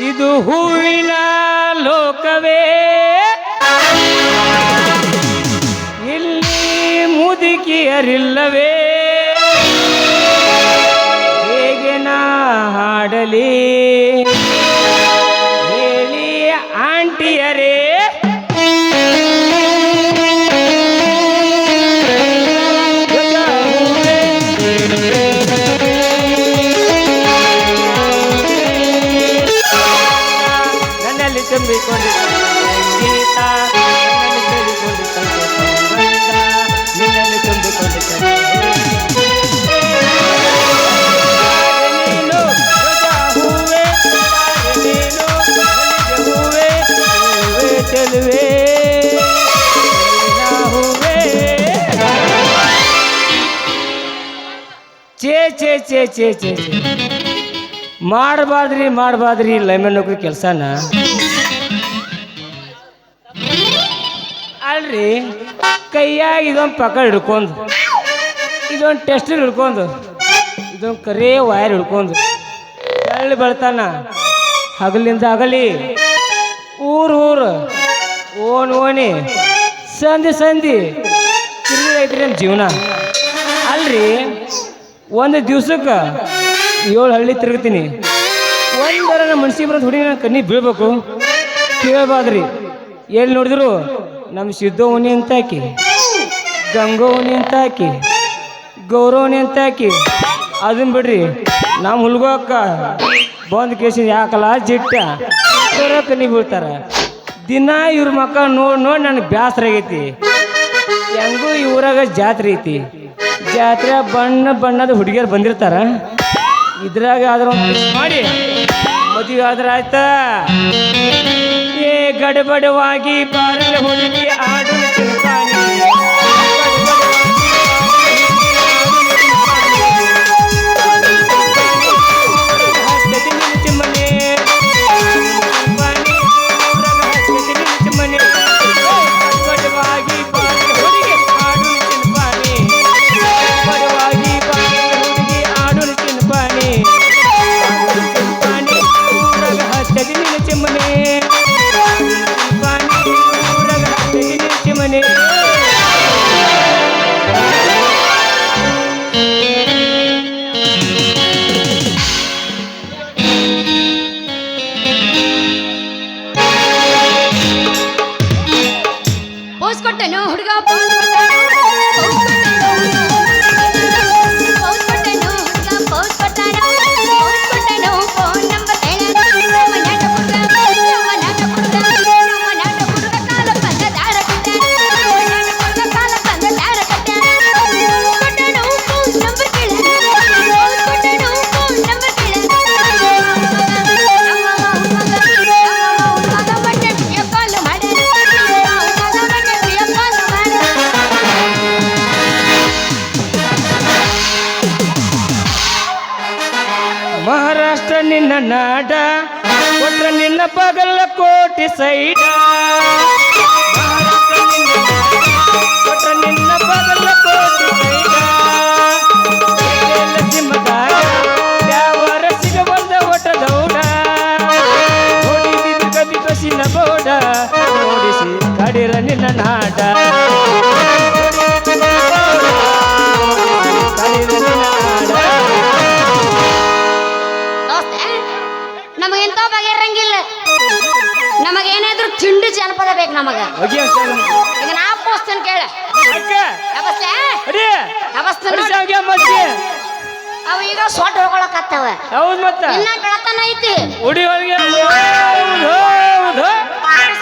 ಇದು ಹೂವಿನ ಲೋಕವೇ, ಇಲ್ಲಿ ಮುದುಕಿಯರಿಲ್ಲವೇ, ಹೇಗೆ ನಾ ಹಾಡಲಿ ಹೇಳಿ ಆಂಟಿಯರೇ. ತುಂಬಿಕೊಂಡು ಸಂಗೀತ ನನ್ನಲ್ಲಿ ಕೇಳಿಕೊಂಡು ಸಂಗೀತ ನಿನ್ನಲ್ಲಿ ತುಂಬಿಕೊಂಡು ನೀನು ಹೂವೆ ನೀನು ಹೂವೆ ಹೂವೆ ಚೆಲುವೆ ಹೂವೆ. ಚೇ ಚೇ ಚೇ ಚೇ ಚೇ ಮಾಡಬಾರ್ದ್ರಿ ಲೈಮನ್ ನೌಕರಿ ಕೆಲಸನ ಅಲ್ರಿ. ಕೈಯಾಗ ಇದೊಂದು ಪಕಡ್ ಹಿಡ್ಕೊಂಡು, ಇದೊಂದು ಟೆಸ್ಟರ್ ಹಿಡ್ಕೊಂಡು, ಇದೊಂದು ಕರೇ ವೈರ್ ಹಿಡ್ಕೊಂಡು ಎಳ್ಳಿ ಬೆಳ್ತಾನ. ಹಗಲಿಂದ ಹಗಲಿ ಊರು ಓಣಿ ಸಂಧಿ ತಿರುಗಿ ಐತ್ರಿ ನಮ್ಮ ಜೀವನ ಅಲ್ರಿ. ಒಂದು ದಿವ್ಸಕ್ಕೆ 7 ಹಳ್ಳಿ ತಿರುಗ್ತೀನಿ. ಒಂದರ ನಮ್ಮ ಮನ್ಸಿಗೆ ಬರೋದು ಹುಡುಗಿ ನನ್ನ ಕಣ್ಣಿಗೆ ಬೀಳ್ಬೇಕು. ಕೇಳಬಾದ್ರಿ ಎಲ್ಲಿ ನೋಡಿದ್ರು ನಮ್ಮ ಸಿದ್ದೋವನಿ ಅಂತ ಹಾಕಿ, ಗಂಗೋವನಿ ಅಂತ ಹಾಕಿ, ಗೌರವನಿ ಅಂತ ಹಾಕಿ. ಅದನ್ನ ಬಿಡ್ರಿ ನಮ್ಮ ಹುಲ್ಗೋಕ್ಕ ಬಂದು ಕೇಸಿ ಯಾಕಲ್ಲ ಜಿಟ್ಟ ಕಣ್ಣಿ ಬೀಳ್ತಾರ. ದಿನ ಇವ್ರ ಮಕ್ಕ ನೋಡಿ ನನಗೆ ಬೇಸರ ಆಗೈತಿ. ಹೆಂಗೂ ಈ ಊರಾಗ ಜಾತ್ರೆ ಐತಿ. ಜಾತ್ರೆ ಬಣ್ಣದ ಹುಡುಗಿಯರು ಬಂದಿರ್ತಾರ. ಇದ್ರಾಗ ಆದ್ರ ಮಾಡಿ ಮದುವೆ ಆದ್ರೆ ಆಯ್ತಾ. ಏ ಗಡಬಡವಾಗಿ ಬಾರಲ ಹುಡುಗಿ ಆಡು ತಿಳ್ತಾನೆ. ಮಹಾರಾಷ್ಟ್ರ ನಿನ್ನ ನಾಡ ಕೊಟ್ರ ನಿನ್ನ ಬಗಲ ಕೋಟಿ ಸೈಡ. ಕೊಟ್ರ ನಿನ್ನ ಬಗಲ ಕೋಟಿ ಸೈಡ. ಸಿಂಹದಾಗ ಯಾವರ ಸಿಗ ಬಂದ ಒಟ ದೌಡ. ಹೊಡಿದಿದ್ದು ಕದಿ ಬಸಿನ ಬೋಡ ಓಡಿಸಿ ಕಡಿರ ನಿನ್ನ ನಾಡ. ನಮಗೆಂತ ಬಗೆರಂಗಿಲ್ಲ. ನಮಗೇನಾದ್ರೂ ತಿಂಡಿ ಜನಪದ ಬೇಕು. ನಮಗ ಈಗ ನಾ ಪೋಸ್ತೇನೆ ಕೇಳ ಅವ ಈಗ ಸೊಟ್ಟ ಹೋಗ್ಕೊಳಕತ್ತವ. ಹೌದು ಮತ್ತೆ ಇನ್ನ ಕಳತನ ಐತಿ. ಉಡಿ ಒಳಗೆ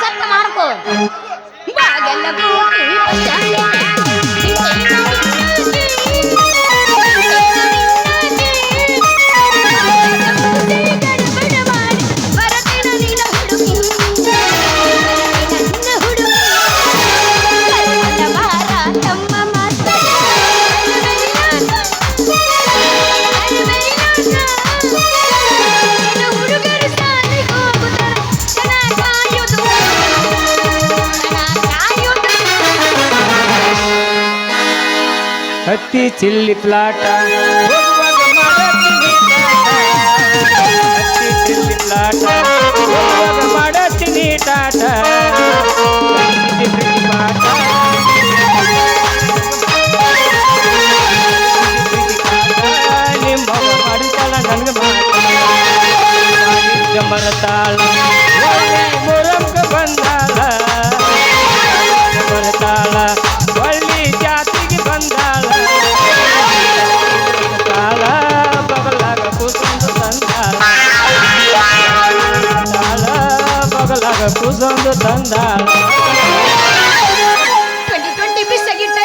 ಸತ್ತ ಮಾಡ್ಕೋ ಬಾಗೆಲ್ಲ ಹತ್ತಿ ಚಿಲ್ಲಿ ಪ್ಲಾಟ ಹೋಗುವಾಗ ಮಾಡತ್ತೀನಿ ಟಾಟ. ಹತ್ತಿ ಚಿಲ್ಲಿ ಪ್ಲಾಟ ಹೋಗುವಾಗ ಮಾಡತ್ತೀನಿ ಟಾಟ. ಕಲಿಸಿದೆ ಪ್ರೀತಿ ಪಾಠ ನಿಮ್ಮವ್ವ ಮಾಡಿತಾಳ ನನಗೆ ಮರತಾಳ ಒಳ್ಳೆ ಮುರಮ್ಕ ಬಂದಾಳ. ಮರತಾಳ ಒಳ್ಳೆ ಜಾತಿಗೆ ಬಂದಾಳ. ತಾಳ ಬಗಲಾಗ ಕೂಸೊಂದು ತಂದಾಳ. ತಾಳ ಬಗಲಾಗ ಕೂಸೊಂದು ತಂದಾಳ. 2020 ಬಿಸಾಗಿಟ್ಟ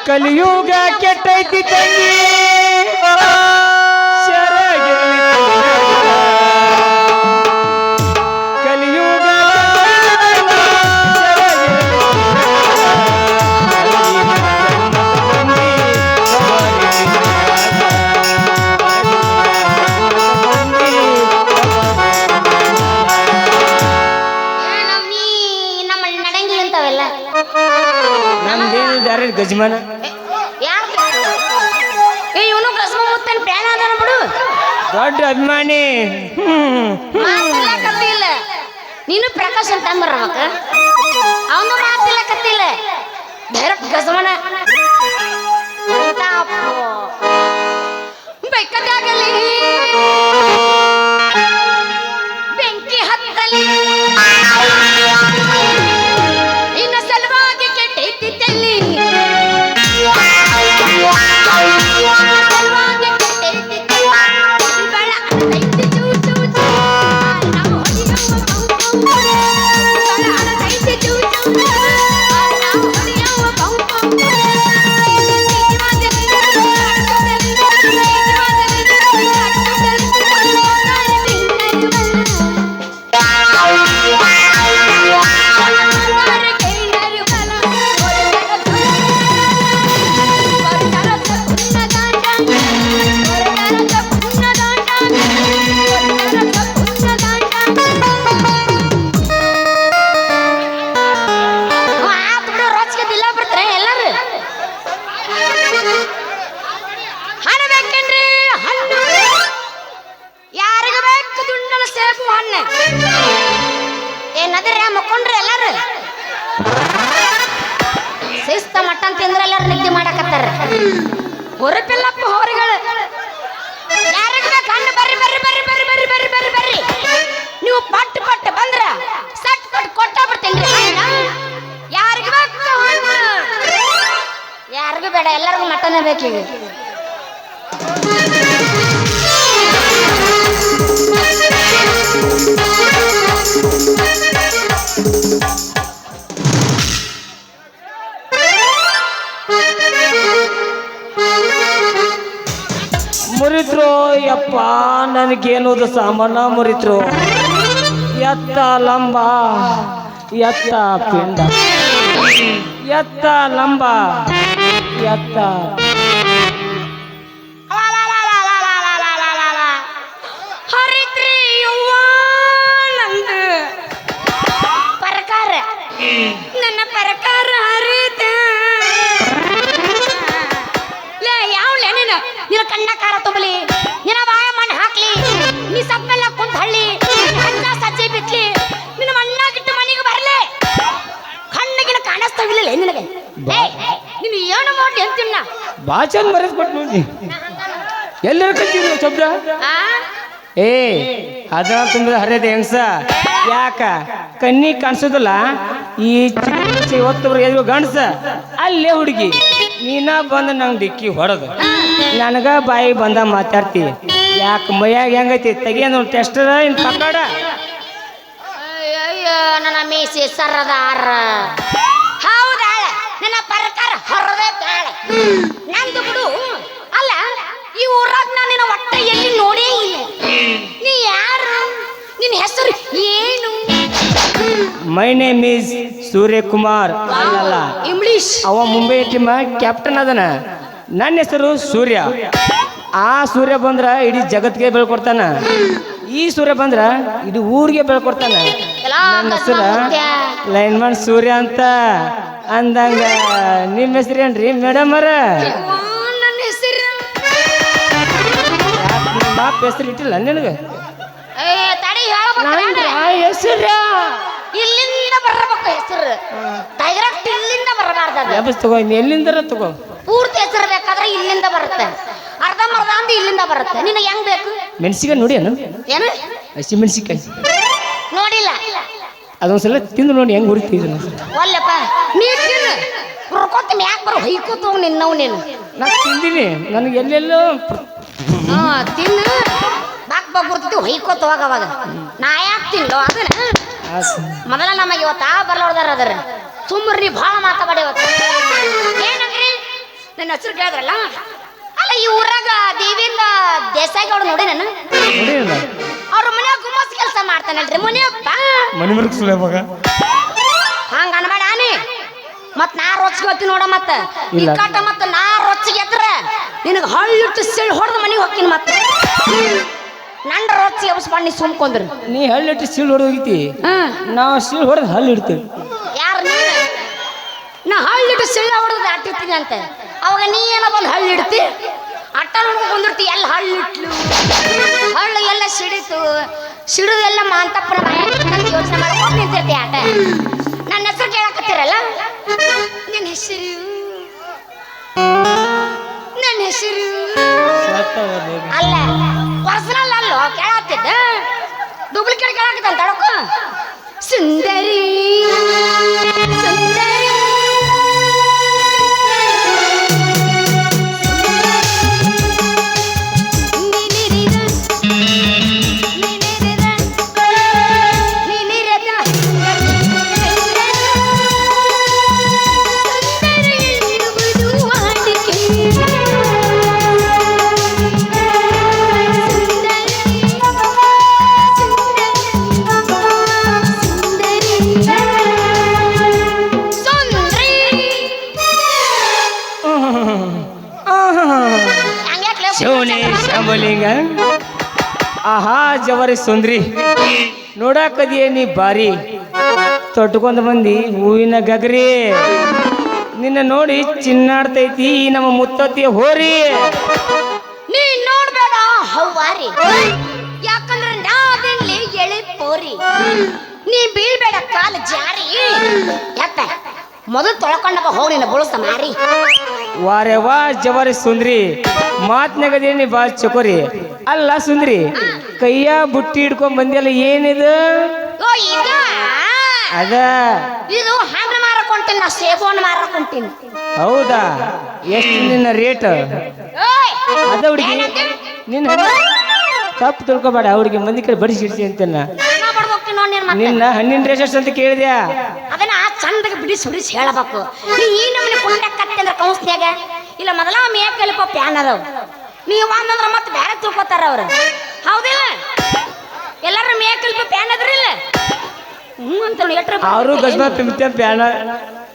ಕಲಿಯುಗ ಕೆಟ್ಟೈತಿ ತಂಗಿ ಶರಗಿರ್ಲಿ ಕಲಿಯುಗ ನಮ್ಮ ನಡಂಗಿ ಅಂತವೆಲ್ಲ ನಮ್ದೇನು ದಾರಿ ಗಜಮಾನ ಇವನು ಗಜಮ ಮುತ್ತನ್ ಪ್ಯಾನ್ ಅದಾನ ಬಿಡು. ದೊಡ್ಡ ಅಭಿಮಾನಿ. ಮಾತಿಲ್ಲ ಕತ್ತಿಲ್ಲ. ನೀನು ಪ್ರಕಾಶ್ ಅಂತ ಅಂದ್ರ ಮಕ್ಕ ಅವನು ಮಾತಿಲ್ಲ ಕತ್ತಿಲ್ಲ ಡೈರೆಕ್ಟ್ ಗಜಮನ ಬೆಕ್ಕದಾಗಲಿ ಬೆಂಕಿ ಹತ್ತಲಿ ಇನ್ನ ಸಲುವಾಗಿ ಕೆಟ್ಟೈತಿ ತಲ್ಲಿ. ಏನದ್ರ ಮಕ್ಕೊಂಡ್ರಿ ಎಲ್ಲಾರು ಶಿಸ್ತ ಮಟನ್ ತಿಂದ್ರೆ ಎಲ್ಲಾರು ನಿದ್ದೆ ಮಾಡಕತ್ತಾರ. ಹೊರಪಿಲ್ಲಪ್ಪ ಹೊರಗಳು ಯಾರಿಗ ಬೇಕು ಹಣ್ಣು ಬರ್ರಿ ಬರ್ರಿ ಬರ್ರಿ ಬರ್ರಿ ಬರ್ರಿ ಬರ್ರಿ ಬರ್ರಿ ಬರ್ರಿ. ನೀವು ಪಟ್ಟು ಪಟ್ಟು ಬಂದ್ರ ಸಟ್ ಪಟ್ಟು ಕೊಟ್ಟ ಬಿಡ್ತೇನ್ರಿ. ಯಾರಿಗ ಬೇಕು ಹಣ್ಣು? ಯಾರಿಗೂ ಬೇಡ, ಎಲ್ಲರಿಗೂ ಮಟನ್ ಬೇಕೀಗ. ಮುರಿದ್ರು ಯಪ್ಪ ನನಗೇನುದು ಸಾಮಾನ ಮುರಿದ್ರು. ಎತ್ತ ಲಂಬ ಎತ್ತ ಪಿಂಡ ಎತ್ತ ಲಂಬ ಎತ್ತ ಹರಿತ್ರಿ ಯವ್ವ ನಂದ ಪರಕಾರ ನನ್ನ ಪರಕಾರ ಹರಿತ ಲೇ ಯಾವ್ಲೆ ನೀನು ನಿನ್ನ ಕಣ್ಣ ಕಾರ ತುಂಬಲಿ, ನಿನ್ನ ಬಾಯ ಮಣ್ಣು ಹಾಕ್ಲಿ, ನೀ ಸಪ್ಮೆಲ್ಲ ಕುಂತ ಹಳ್ಳಿ ಹಣ್ಣ ಸಜ್ಜೆ ಬಿತ್ಲಿ, ನಿನ್ನ ಮಣ್ಣಾಗಿಟ್ಟು ಮನೆಗೆ ಬರ್ಲಿ ಕಣ್ಣಿಗಿನ ಕಾಣಿಸ್ತಾವಿಲ್ಲ ನಿನಗೆ. ನೀನು ಏನು ಮಾಡಿ ಅಂತಿನ್ನ ಬಾ ಚಂದ ಬರೆದು ಕೊಟ್ಟು ನೋಡಿ ಎಲ್ಲರೂ ಕಚ್ಚಿದ್ರು ಶಬ್ದ. ಏ ಅದ ತುಂಬ ಹರಿಯದ ಹೆಂಗ್ಸ ಯಾಕ ಕಣ್ಣಿ ಕಾಣಿಸೋದಿಲ್ಲ. ಈ ಹೊತ್ತು ಎಲ್ರು ಗಂಡಸ ಅಲ್ಲೇ ಹುಡುಗಿ ನೀನ ಬಂದು ನಂಗೆ ಡಿಕ್ಕಿ ಹೊಡೆದು ನನಗ ಬಾಯಿ ಬಂದ ಮಾತಾಡ್ತಿ ಯಾಕೆ ಮೈಯಾಗ ಹೆಂಗೈತಿ ತೆಗಿಯೋದು ಟೆಸ್ಟರ ಇನ್ ಪಕ್ಕಡ ಅಯ್ಯಯ್ಯೋ ನನ್ನ ಮೀಸಿ ಸರದಾರ ಹೌದಾಳ ನನ್ನ ಪರಕಾರ ಹೊರದೇ ತಾಳ ನಂದು ಬಿಡು ಅಲ್ಲ ಈ ಊರಾಗ ನಾನು ನಿನ್ನ ಒಟ್ಟ ಎಲ್ಲಿ ನೋಡೇ ಇಲ್ಲ ನೀ ಯಾರು ನಿನ್ನ ಹೆಸರು ಏನು ಮೈ ನೇಮ್ ಈಸ್ ಸೂರ್ಯಕುಮಾರ್ ಅಲ್ಲಲ್ಲ ಇಂಗ್ಲಿಷ್ ಅವ ಮುಂಬೈ ಟೀಮ್ ಕ್ಯಾಪ್ಟನ್ ಅದನ ನನ್ನ ಹೆಸರು ಸೂರ್ಯ ಆ ಸೂರ್ಯ ಬಂದ್ರ ಇಡೀ ಜಗತ್ಗೆ ಬೆಳ್ಕೊಡ್ತಾನ ಈ ಸೂರ್ಯ ಬಂದ್ರ ಇಡೀ ಊರಿಗೆ ಬೆಳ್ಕೊಡ್ತಾನ ನನ್ನ ಹೆಸರ ಲೈನ್ಮನ್ ಸೂರ್ಯ ಅಂತ ಅಂದಂಗ ನಿಮ್ಮ ಹೆಸರು ಏನ್ರಿ ಮೇಡಮ್ ಅವರ ನನ್ನ ಹೆಸರು ಮಾಪ್ ಹೆಸರು ಇಟ್ಟಿಲ್ಲ ನಿನಗೆ ತಡಿ ಹೇಳ್ಬೇಕು ಹೆಸರು ಇಲ್ಲಿಂದ ಬರಬೇಕು ಹೆಸರು ಡೈರೆಕ್ಟ್ ಇಲ್ಲಿಂದ ಬರಬಾರ್ದು ಯಾಬಸ್ ತಗೋ ಎಲ್ಲಿಂದರ ತಗೋ ಪೂರ್ತಿ ಹೆಸರು ಬೇಕಾದ್ರೆ ಇಲ್ಲಿಂದ ಬರುತ್ತೆ ಅರ್ಧಂಬರ್ಧ ಅಂದು ಇಲ್ಲಿಂದ ಬರುತ್ತೆ ನಿನಗೆ ಹೆಂಗ್ ಬೇಕು ಮೆಣಸಿಕಾಯಿ ನೋಡಿ ಏನು ಏನು ಹಸಿ ಮೆಣಸಿಕಾಯಿ ನೋಡಿಲ್ಲ ಅದೊಂದ್ಸಲ ತಿಂದು ನೋಡಿ ಹೆಂಗ್ ಹುರಿತಿದ್ರು ಒಲ್ಲಪ್ಪ ನೀ ತಿನ್ನು ಹುರ್ಕೋತ ಮ್ಯಾಕ್ ಬರೋ ಹೊಯ್ಕೋತ ಹೋಗಿ ನಿನ್ನವ್ ನೀನು ನಾ ತಿಂದಿನಿ ನನಗೆ ಎಲ್ಲೆಲ್ಲೋ ತಿನ್ನು ಬಾಕ್ ಬಾಕ್ ಬರ್ತೈತಿ ಹೊಯ್ಕೋತ ಹೋಗ ಅವಾಗ ನಾ ಯಾಕೆ ತಿನ್ಲೋ ಅದನ್ನ ಮೊದಲ ನಮಗೆ ಇವತ್ತ ಬರ್ಲಾರ್ದಾರ ಅದರ ಸುಮ್ಮನೆ ನೀ ಭಾಳ ಮಾತಾಡಿ ಇವತ್ತು ಏನಂದ್ರಿ ನನ್ನ ಹೆಸರು ಕೇಳಿದ್ರಲ್ಲ ಅಲ್ಲ ಈ ಊರಾಗ ದೇವಿಯಿಂದ ದೇಸಾಯಿ ಅವ್ರು ನೋಡಿ ನಾನು ಅವ್ರ ಮನ್ಯಾಗ ಗುಮ್ಮಸ್ ಕೆಲಸ ಮಾಡ್ತಾನಲ್ರಿ ಮುನಿಯಪ್ಪ ಮನಿ ಮರ್ಕ್ ಸುಳ್ಯಾವಾಗ ಹಂಗ ಅನ್ಬೇಡ ಆನಿ ಮತ್ ನಾ ರೊಚ್ಚಿಗೆ ನೋಡ ಮತ್ತ ಈ ಕಾಟ ಮತ್ತ ನಾ ರೊಚ್ಚಿಗೆ ಎತ್ರ ನಿನಗೆ ಹಳ್ಳಿಟ್ಟು ಸಿಳ್ ಹೊಡೆದು ಮನೆಗೆ ಹೋಗ್ತೀನಿ ಮತ್ತೆ ನಂಡ ರೊಚ್ಚಿ ಎಬ್ಸ್ಬಾಣಿ ನೀ ಸುಮ್ಕೊಂಡ್ರಿ ನೀ ಹಳ್ಳಿಟ್ಟು ಸೀಳ್ ಹೊಡೆದು ಹೋಗಿತಿ ನಾವು ಸೀಳ್ ಹೊಡೆದು ಹಳ್ಳಿ ಇಡ್ತೀವಿ ಯಾರು ನೀನು ನಾ ಹಳ್ಳಿಟ್ಟು ಸಿಳ್ಳ ಹೊಡೆದು ದಾಟಿರ್ತೀನಿ ಅಂತ ಅವಾಗ ನೀ ಏನೋ ಬಂದು ಹಳ್ಳಿ ಇಡ್ತಿ ಅಟ್ಟ ನೋಡ್ಕೊಂಡು ಬಂದಿರ್ತಿ ಎಲ್ಲ ಹಳ್ಳಿಟ್ಲು ಹಳ್ಳಿ ಎಲ್ಲ ಸಿಡಿತು ಸಿಡಿದೆಲ್ಲ ಮಾಂತಪ್ಪನ ಯೋಚನೆ ಮಾಡ್ಕೊಂಡು ನಿಂತಿರ್ತಿ ಆಟ ನನ್ನ ಹೆಸರು ಕೇಳಕತ್ತೀರಲ್ಲ ನಿನ್ನ ಹೆಸರು ನನ್ನ ಹೆಸರು ಅಲ್ಲ ಪರ್ಸನಲ್ ಅಲ್ಲೋ ಕೇಳತ್ತಿದ್ದ ಡೂಪ್ಲಿಕೇಟ್ ಕೇಳಕತ್ತ ತಡಕ ಸುಂದರಿ ಸುಂದರಿ ಶಂಭಲಿಂಗ ಆಹಾ ಜವರಿ ಸುಂದ್ರಿ ನೋಡಾಕದಿಯೇ ನೀ ಬಾರಿ ತೊಟ್ಕೊಂಡ್ ಬಂದಿ ಹೂವಿನ ಗಗರಿ ನಿನ್ನ ನೋಡಿ ಚಿನ್ನಾಡ್ತೈತಿ ನಮ್ಮ ಮುತ್ತತ್ತಿಯ ಹೋರಿ ನೀ ನೋಡ್ಬೇಡ ಹವ್ವಾರಿ ಯಾಕಂದ್ರೆ ನಾದಿಲ್ಲಿ ಎಳಿ ಪೋರಿ ನೀ ಬೀಳ್ಬೇಡ ಕಾಲ ಜಾರಿ ಯಾಕ ಮೊದಲು ತೊಳ್ಕೊಂಡವ ಹೋಗಿ ನಿನ್ನ ಬುಳಸ ಮಾರಿ ವಾರೆ ವಾ ಜವರಿ ಸುಂದ್ರಿ ಮಾತ್ನಾಗದೇ ನೀ ಬಾ ಚಕೋರಿ ಅಲ್ಲ ಸುಂದ್ರಿ ಕೈಯ ಬುಟ್ಟಿ ಹಿಡ್ಕೊಂಡ್ ಬಂದಿಯಲ್ಲ ಏನಿದು ಓ ಈಗ ಅದ ಇದು ಹಣ್ಣು ಮಾರಕೊಂತೀನಿ ನಾ ಸೇಬುವನ್ನು ಮಾರಕೊಂತೀನಿ ಹೌದಾ ಎಷ್ಟು ನಿನ್ನ ರೇಟ್ ಅದ ಹುಡುಗಿ ನಿನ್ನ ತಪ್ಪು ತಿಳ್ಕೊಬೇಡ ಹುಡುಗಿ ಮಂದಿ ಕಡೆ ಬಡಿಸಿಡ್ಸಿ ಅಂತೇನ ನಿನ್ನ ಹಣ್ಣಿನ ರೇಟ್ ಎಷ್ಟು ಅಂತ ಕೇಳಿದ್ಯಾ ಅದನ್ನ ಚಂದಾಗ ಬಿಡಿಸಿ ಹೇಳಬೇಕು ನೀ ಈ ನಮ್ಮನೆ ಕುಂಡಕ್ಕತ್ತೆ ಅಂದ್ರೆ ಕೌನ್ಸ್ನ್ಯಾಗ ಇಲ್ಲ ಮೊದಲ ಮೇಕಲ್ಪ ಪ್ಯಾನ್ ಅದಾವ ನೀವು ಒಂದಂದ್ರೆ ಮತ್ತೆ ಬೇರೆ ತಿಳ್ಕೊತಾರ ಅವ್ರು ಹೌದಿಲ್ಲ ಎಲ್ಲಾರು ಮೇಕಲ್ಪ ಪ್ಯಾನ್ ಅದ್ರಿಲ್ಲ ಅಂತ ಅವರು ಗಜ್ಮಾ ಮುತ್ಯ ಪ್ಯಾನ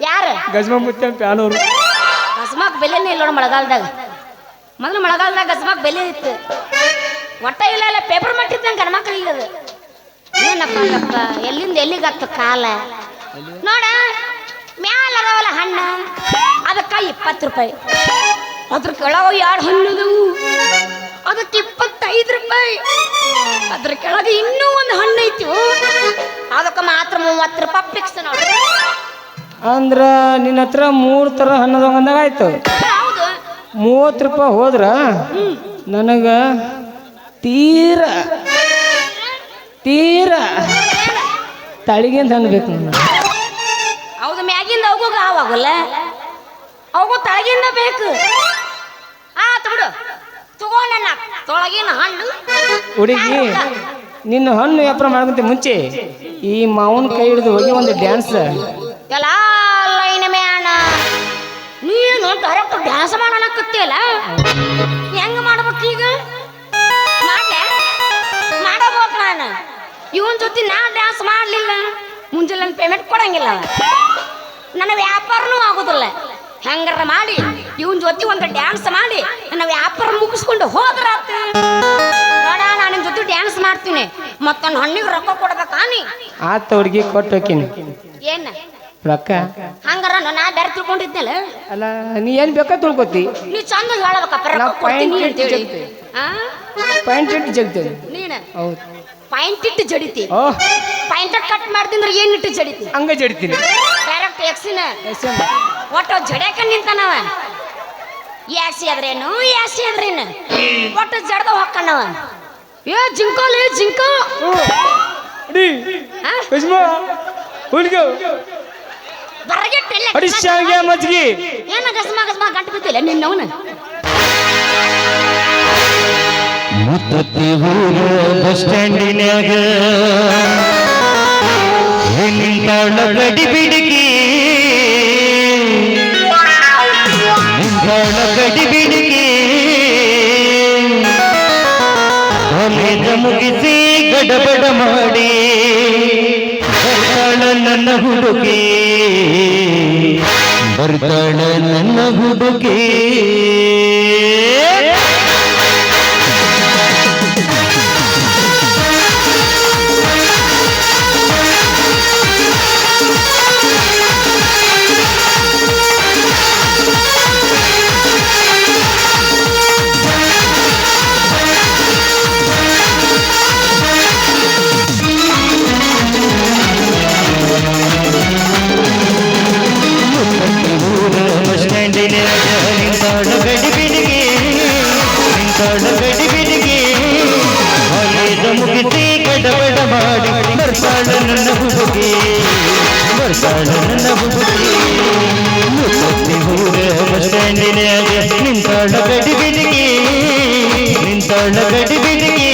ಯಾರು ಗಜ್ಮಾ ಮುತ್ಯ ಪ್ಯಾನ್ ಅವರು ಗಜ್ಮಾಕ್ ಬೆಲೆನೇ ಇಲ್ಲ ನೋಡಿ ಮಳೆಗಾಲದಾಗ ಮೊದಲು ಮಳೆಗಾಲದಾಗ ಗಜ್ಮಾಕ್ ಬೆಲೆ ಇತ್ತು ಒಟ್ಟ ಇಲ್ಲ ಪೇಪರ್ ಮಟ್ಟಿದ್ದಂಗೆ ಗಣಮಕ್ಳಿಗೆ ಅದು ಏನಪ್ಪ ಎಲ್ಲಿಂದ ಎಲ್ಲಿಗತ್ತು ಕಾಲ ನೋಡ ಮ್ಯಾಲ ಅದಾವಲ್ಲ ಹಣ್ಣು ಅದಕ್ಕೆ 20 ರೂಪಾಯಿ ಅದ್ರ ಕೆಳಗ 2 ಹಣ್ಣು ಅದಕ್ಕೆ 25 ರೂಪಾಯಿ ಅದ್ರ ಕೆಳಗೆ ಇನ್ನೂ ಒಂದು ಹಣ್ಣು ಐತಿ ಅದಕ್ಕೆ ಮಾತ್ರ 30 ರೂಪಾಯಿ ಫಿಕ್ಸ್ ನೋಡಿ ಅಂದ್ರ ನಿನ್ನ ಹತ್ರ 3 ಥರ ಹಣ್ಣು ಅಂದಾಗ ಆಯ್ತು ಹೌದು 30 ರೂಪಾಯಿ ಹೋದ್ರ ನನಗ ತೀರ ತಳಿಗಿಂತ ಅನ್ಬೇಕು ನನ್ನ ಹೌದು ಮ್ಯಾಗಿಂದ ಹೋಗೋಗ ಆವಾಗಲ್ಲ ಅವು ತಳಗಿಂದ ಬೇಕು ಆತ ಬಿಡು ತಗೊಂಡ ತೊಳಗಿನ ಹಣ್ಣು ಹುಡುಗಿ ನಿನ್ನ ಹಣ್ಣು ವ್ಯಾಪಾರ ಮಾಡೋದಂತೆ ಮುಂಚೆ ಈ ಮಾವನ ಕೈ ಹಿಡಿದು ಹೋಗಿ ಒಂದು ಡ್ಯಾನ್ಸ್ ಎಲ್ಲ ಲೈನ್ ಮ್ಯಾಣ ನೀನು ಡೈರೆಕ್ಟ್ ಡ್ಯಾನ್ಸ್ ಮಾಡೋಣಕತ್ತಿಯಲ್ಲ ಹೆಂಗ ಮಾಡ್ಬೇಕು ಈಗ ಮಾಡಬೇಕು ನಾನು ಇವನ್ ಜೊತೆ ನಾ ಡ್ಯಾನ್ಸ್ ಮಾಡಲಿಲ್ಲ ಮುಂಜಾನೆ ಪೇಮೆಂಟ್ ಕೊಡಂಗಿಲ್ಲ ನನ್ನ ವ್ಯಾಪಾರನೂ ಆಗೋದಿಲ್ಲ ಹೆಂಗಾರ ಮಾಡಿ ಇವನ್ ಜೊತೆ ಒಂದು ಡ್ಯಾನ್ಸ್ ಮಾಡಿ ನನ್ನ ವ್ಯಾಪಾರ ಮುಗಿಸ್ಕೊಂಡು ಹೋದ್ರಾತ ನೋಡ ನಾನು ಜೊತೆ ಡ್ಯಾನ್ಸ್ ಮಾಡ್ತೀನಿ ಮತ್ತೊಂದು ಹಣ್ಣಿಗೆ ರೊಕ್ಕ ಕೊಡ್ಬೇಕಾನಿ ಆತ ಹುಡುಗಿ ಕೊಟ್ಟು ಹೋಗ್ತೀನಿ ಏನ ರೊಕ್ಕ ಹಂಗಾರ ನಾ ಬೇರೆ ತಿಳ್ಕೊಂಡಿದ್ನಲ್ಲ ಅಲ್ಲ ನೀ ಏನ್ ಬೇಕಾ ತಿಳ್ಕೊತಿ ನೀ ಚಂದ ಹೇಳಬೇಕಪ್ಪ ರೊಕ್ಕ ಕೊಡ್ತೀನಿ ಅಂತೇಳಿ ಪಾಯಿಂಟ್ ಇಟ್ಟು ಜಗ್ತೇನೆ ನೀನು ಹೌದು ಪಾಯಿಂಟ್ ಇಟ್ಟು ಜಡಿತಿ ಓ ಪಾಯಿಂಟ್ ಕಟ್ ಮಾಡ್ತಿಂದ್ರೆ ಏನ್ ಇಟ್ಟು ಜಡಿತಿ ಹಂಗ ಜಡಿತೀನಿ ಡೈರೆಕ್ಟ್ ಎಕ್ಸಿನ ಒಟ್ಟು ಜಡ್ಯಾಕ ನಿಂತಾನವ ಯಾಸಿ ಆದ್ರೇನು ಯಾಸಿ ಅಂದ್ರೇನು ಒಟ್ಟು ಜಡ್ದ ಹೊಕ್ಕಣ್ಣವ ಏ ಜಿಂಕೋಲಿ ಜಿಂಕೋ ಬರಗೆಟ್ಟಿಲ್ಲ ಮಜ್ಗಿ ಏನ ಗಸ್ಮ ಗಸ್ಮ ಗಂಟು ಬಿದ್ದಿಲ್ಲ ನಿನ್ನವನು ಮುತ್ತತ್ತಿ ಊರ ಬಸ್ ಸ್ಟ್ಯಾಂಡಿನ್ಯಾಗ ನಿಂತಾಳ ಗಡಿ ಬಿಡಿಗಿ ನಿಂತಾಳ ಗಡಿ ಬಿಡಿಗಿ ಕಾಲೇಜ ಮುಗಿಸಿ ಗಡಬಡ ಮಾಡಿ ಬರ್ತಾಳ ನನ್ನ ಹುಡುಗಿ ಬರ್ತಾಳ ನನ್ನ ಹುಡುಗಿ ಮುಗಿಸಿ ಗಡಬಡ ಮಾಡಿ ಬರ್ತಾಳ ನನ್ನ ಹುಡುಗಿ ಬರ್ತಾಳ ನನ್ನ ಹುಡುಗಿ ಮುತ್ತತ್ತಿ ಊರ ಬಸ್ ಸ್ಟ್ಯಾಂಡಿನ್ಯಾಗ ನಿಂತಾಳ ಗಡಿ ಬಿಡಿಗಿ ನಿಂತಾಳ ಗಡಿ ಬಿಡಿಗಿ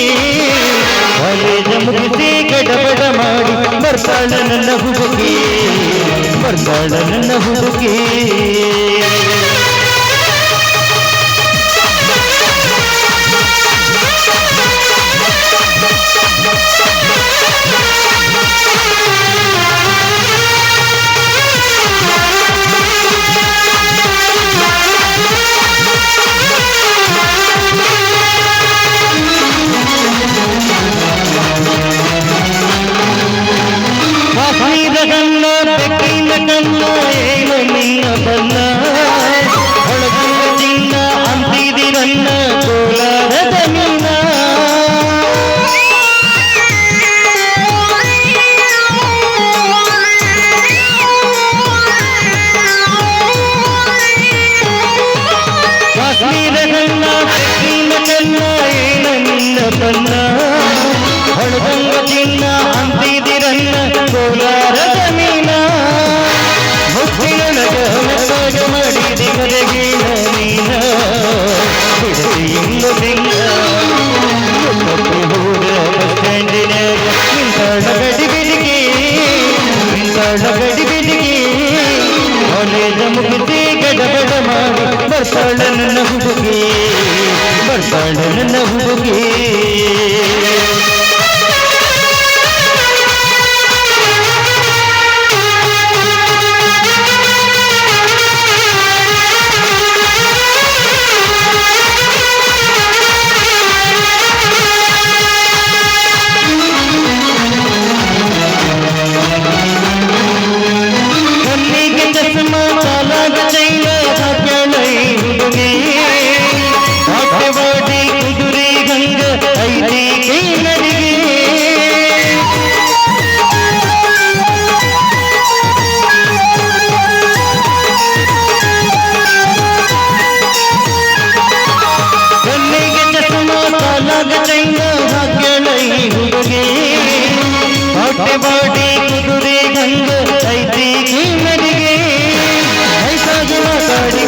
ಕಾಲೇಜ ಮುಗಿಸಿ ಗಡಬಡ ಮಾಡಿ ಬರ್ತಾಳ ನನ್ನ ಹುಡುಗಿ ಬರ್ತಾಳ ನನ್ನ ಹುಡುಗಿ ಗನ್ನ ಬೆಕ್ಕಿನ ಕನ್ನ ಏನು ನಿನ್ನ ಬನ್ನ ಒಳಗಂಗ ಚಿನ್ನ ಅಂತಿದಿ ನನ್ನ ಕೋಲಾರದ ಮೀನ ಕಾಶ್ಮೀರ ಗನ್ನ ಬೆಕ್ಕಿನ ಕನ್ನ ಏನು ನಿನ್ನ ಬನ್ನ ಒಳಗಂಗ ಚಿನ್ನ ಅಂತಿದಿ ನನ್ನ ಕೋಲಾರದ ಮೀನ ಮುತ್ತಿನ ಮಾಡಿದೆ ಮರೆಗಿನ ನೀನ ಬಿಡದಿ ಇನ್ನು ತಿಂಗ ಮುತ್ತತ್ತಿ ಊರ ಬಸ್ ಸ್ಟ್ಯಾಂಡಿನ್ಯಾಗ ನಿಂತಾಳ ಗಡಿ ಬಿಡಿಗಿ ನಿಂತಾಳ ಗಡಿ ಬಿಡಿಗಿ ಕಾಲೇಜ ಮುಗಿಸಿ ಗಡಬಡ ಮಾಡಿ ಬರ್ತಾಳ ನನ್ನ ಹುಡುಗಿ ಬರ್ತಾಳ ನನ್ನ ಹುಡುಗಿ ಬಾಡಿ ಕುದುರೆ ಗಂಗ ಐತಿ ನಡಿಗೆ ಐಸಾಗಿ ಮಾತಾಡಿ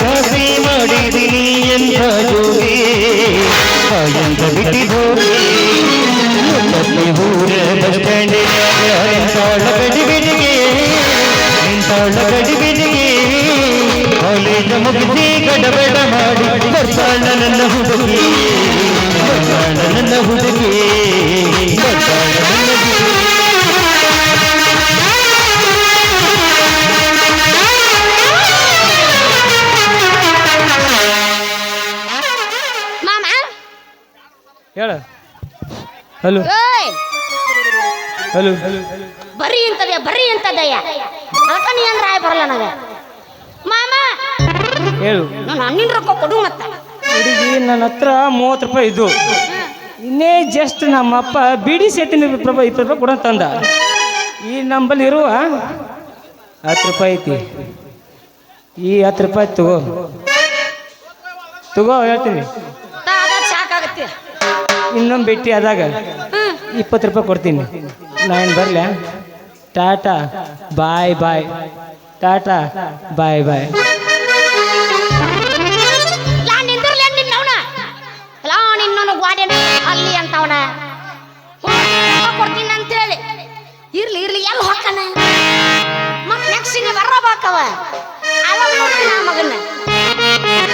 ಬರ್ತಾಳ ಗಡಿಬಿಡಿಗೆ ಕಾಲೇಜ ಮುಗಿಸಿ ಗಡಬಡ ಮಾಡಿ ಬರ್ತಾಳ ನನ್ನ ಹುಡುಗಿ ಬರ್ತಾಳ ನನ್ನ ಹುಡುಗಿ ಬರ್ತಾಳ ನನ್ನ ಹುಡುಗಿ ಮಾಮ ಹೇಳ ಹಲೋ ಏಯ್ ಹಲೋ ಬರೀ ಇಂತದಯ್ಯ ಅದಕ್ಕ ನೀ ಅಂದ್ರೆ ಆಯ್ ಬರಲ್ಲ ನನಗೆ ಮಾಮ ಹೇಳು ನಾನು ಹಣ್ಣಿನ ರೊಕ್ಕ ಕೊಡು ಮತ್ತ ಹುಡುಗಿ ನನ್ನ ಹತ್ರ 30 ರೂಪಾಯಿ ಇದ್ದು ಇನ್ನೇ ಜಸ್ಟ್ ನಮ್ಮಪ್ಪ ಬಿಡಿ ಸೇತಿನ 20 ರೂಪಾಯಿ ಕೊಡ ತಂದ ಈ ನಂಬಲ್ಲಿ ಇರುವ 10 ರೂಪಾಯಿ ಐತಿ ಈ 10 ರೂಪಾಯಿ ತಗೋ ಹೇಳ್ತೀನಿ ಅದ ಸಾಕಾಗತ್ತೆ ಇನ್ನೊಂದು ಭೇಟಿ ಆದಾಗ 20 ರೂಪಾಯಿ ಕೊಡ್ತೀನಿ ನಾನು ಬರಲ ಟಾಟಾ ಬಾಯ್ ಬಾಯ್ ಟಾಟಾ ಬಾಯ್ ಬಾಯ್ ನಿನ್ನವನ ಗಾಡಿ ಅಲ್ಲಿ ಅಂತವನ ಕೊಡ್ತೀನಿ ಅಂತ ಹೇಳಿ ಇರ್ಲಿ ಎಲ್ಲಿ ಹೊಕ್ಕನ ಮತ್ ನೆಕ್ಸ್ಟ್ ಬರಬೇಕವ ಅವಾಗ ನೋಡ್ತೀನಿ ಆ ಮಗನ್ನ